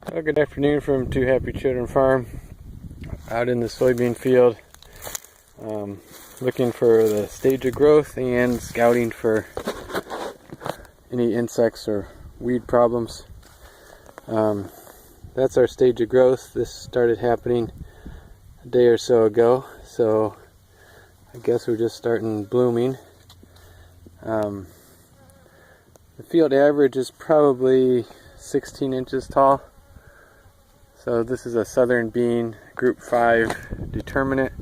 Well, good afternoon from Two Happy Children Farm. Out in the soybean field, looking for the stage of growth and scouting for any insects or weed problems. That's our stage of growth. This started happening a day or so ago, so I guess we're just starting blooming. The field average is probably 16 inches tall. So this is a southern bean, group 5 determinate.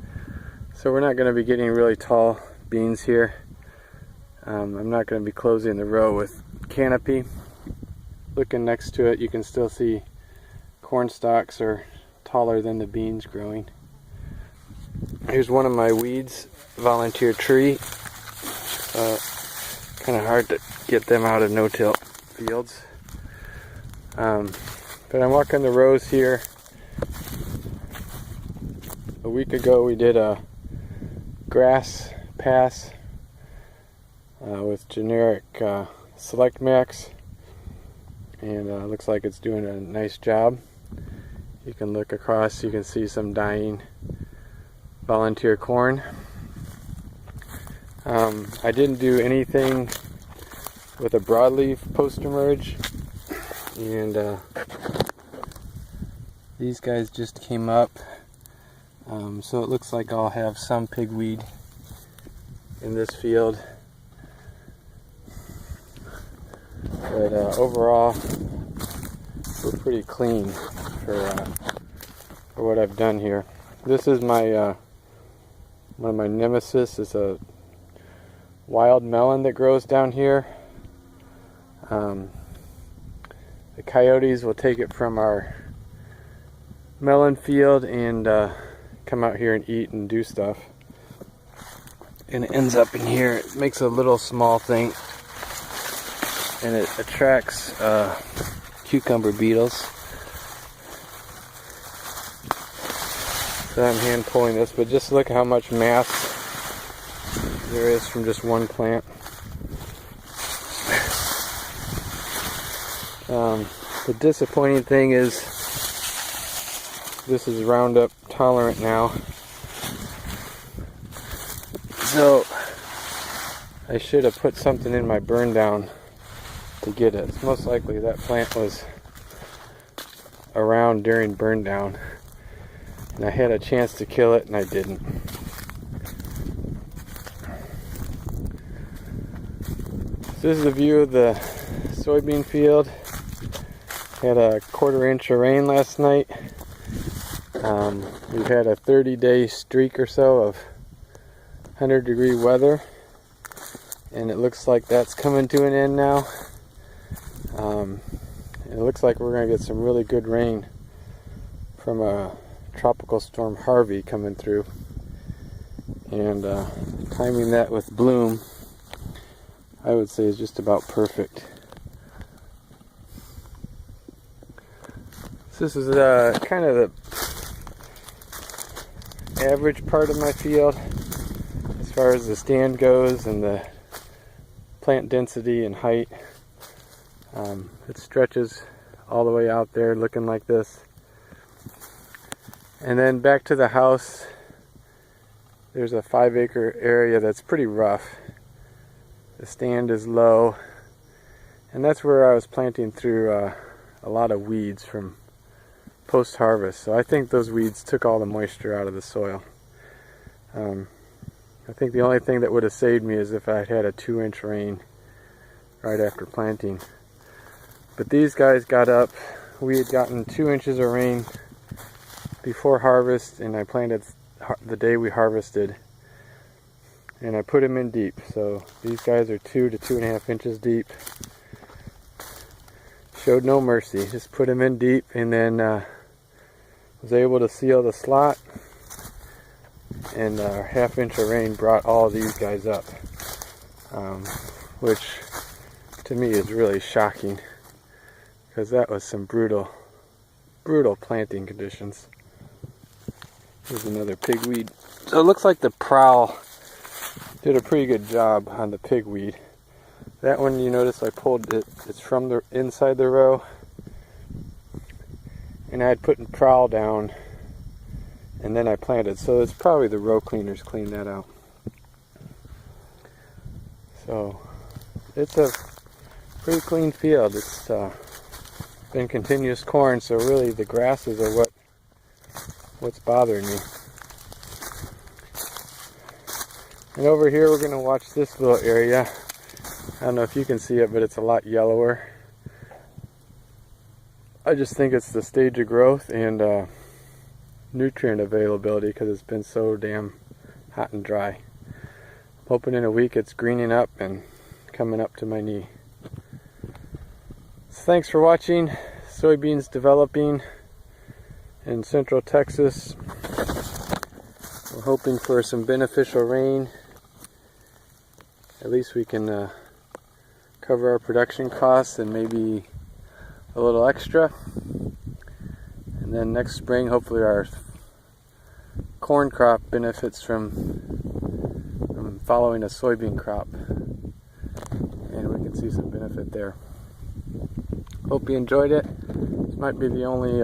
So we're not going to be getting really tall beans here. I'm not going to be closing the row with canopy. Looking next to it, you can still see corn stalks are taller than the beans growing. Here's one of my weeds, volunteer tree. Kind of hard to get them out of no-till fields. But I'm walking the rows here. A week ago we did a grass pass with generic Select Max, and looks like it's doing a nice job. You can look across, you can see some dying volunteer corn. I didn't do anything with a broadleaf post-emerge, and these guys just came up, so it looks like I'll have some pigweed in this field. But overall, we're pretty clean for what I've done here. This is my one of my nemesis. Is a wild melon that grows down here. The coyotes will take it from our melon field and come out here and eat and do stuff, and it ends up in here. It makes a little small thing, and it attracts cucumber beetles. So I'm hand pulling this, but just look how much mass there is from just one plant. The disappointing thing is this is Roundup tolerant now, so I should have put something in my burn down to get it. It's most likely that plant was around during burn down, and I had a chance to kill it and I didn't. So this is the view of the soybean field. Had a 1/4 inch of rain last night. We've had a 30-day streak or so of 100-degree weather, and it looks like that's coming to an end now. It looks like we're going to get some really good rain from a tropical storm Harvey coming through, and timing that with bloom, I would say, is just about perfect. So this is kind of the average part of my field as far as the stand goes and the plant density and height. It stretches all the way out there looking like this. And then back to the house, there's a 5-acre area that's pretty rough. The stand is low, and that's where I was planting through a lot of weeds from post-harvest. So I think those weeds took all the moisture out of the soil. I think the only thing that would have saved me is if I had a 2-inch rain right after planting. But these guys got up. We had gotten 2 inches of rain before harvest, and I planted the day we harvested, and I put them in deep. So these guys are 2 to 2.5 inches deep. Showed no mercy, just put them in deep, and then was able to seal the slot, and a 1/2 inch of rain brought all of these guys up, which to me is really shocking, because that was some brutal planting conditions. Here's another pigweed. So it looks like the prowl did a pretty good job on the pigweed. That one, you notice I pulled it, it's from the inside the row. and I had put trowel down, and then I planted. So it's probably the row cleaners cleaned that out. So it's a pretty clean field. It's been continuous corn, so really the grasses are what's bothering me. And over here we're going to watch this little area. I don't know if you can see it, but it's a lot yellower. I just think it's the stage of growth and nutrient availability because it's been so damn hot and dry. I'm hoping in a week it's greening up and coming up to my knee. So thanks for watching. Soybeans developing in central Texas. We're hoping for some beneficial rain. At least we can cover our production costs and maybe a little extra. And then next spring, hopefully our corn crop benefits from following a soybean crop. And we can see some benefit there. Hope you enjoyed it. This might be the only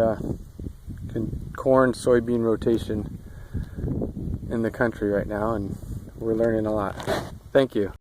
corn soybean rotation in the country right now, and we're learning a lot. Thank you.